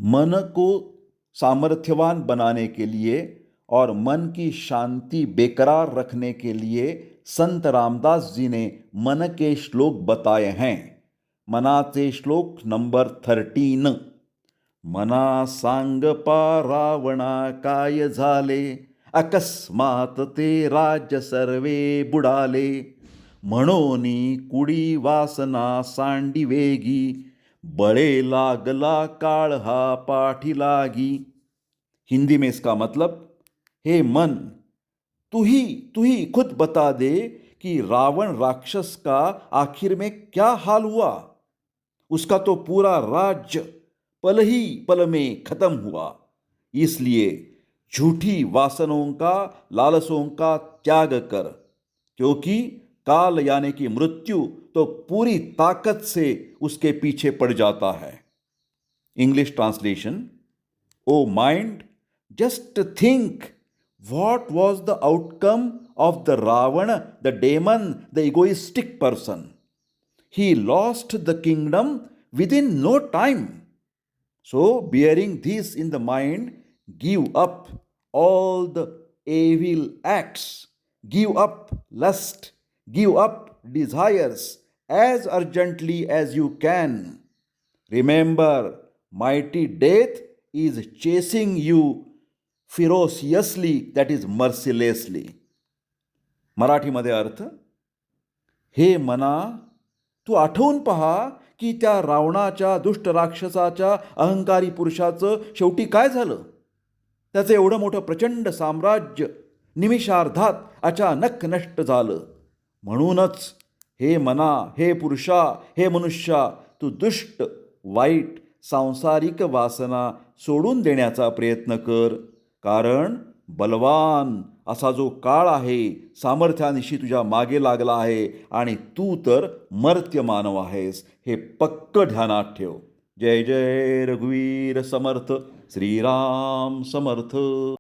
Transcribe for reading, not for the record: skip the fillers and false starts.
मन को सामर्थ्यवान बनाने के लिए और मन की शांति बेकरार रखने के लिए संत रामदास जी ने मन के श्लोक बताए हैं। मनाचे श्लोक नंबर 13। मना सांगपा रावणा काय झाले, अकस्मात ते राज्य सर्वे बुडाले, म्हणोनी कुडी वासना सांडी वेगी, बळे लागला काळ हा पाठी लागी। हिंदी में इसका मतलब, हे मन, तू ही खुद बता दे कि रावण राक्षस का आखिर में क्या हाल हुआ। उसका तो पूरा राज्य पल ही पल में खत्म हुआ। इसलिए झूठी वासनों का, लालसों का त्याग कर, क्योंकि काल यानी कि मृत्यु तो पूरी ताकत से उसके पीछे पड़ जाता है। English translation: oh mind, just think what was the outcome of the Ravana, the demon, the egoistic person. He lost the kingdom within no time. So, bearing this in the mind, give up all the evil acts, give up lust, give up desires as urgently as you can. Remember, mighty death is chasing you ferociously, that is mercilessly. मराठीमध्ये अर्थ: हे मना, तू आठवून पहा की त्या रावणाच्या, दुष्ट राक्षसाच्या, अहंकारी पुरुषाचं शेवटी काय झालं. त्याचं एवढं मोठं प्रचंड साम्राज्य निमिषार्धात अचानक नष्ट झालं. म्हणूनच हे मना, हे पुरुषा, हे मनुष्या, तू दुष्ट, वाईट, सांसारिक वासना सोडून देण्याचा प्रयत्न कर. कारण बलवान असा जो काळ आहे सामर्थ्यानिशी तुझ्या मागे लागला आहे आणि तू तर मर्त्य मानव आहेस, हे पक्क ध्यानात ठेव. जय जय रघुवीर समर्थ. श्रीराम समर्थ.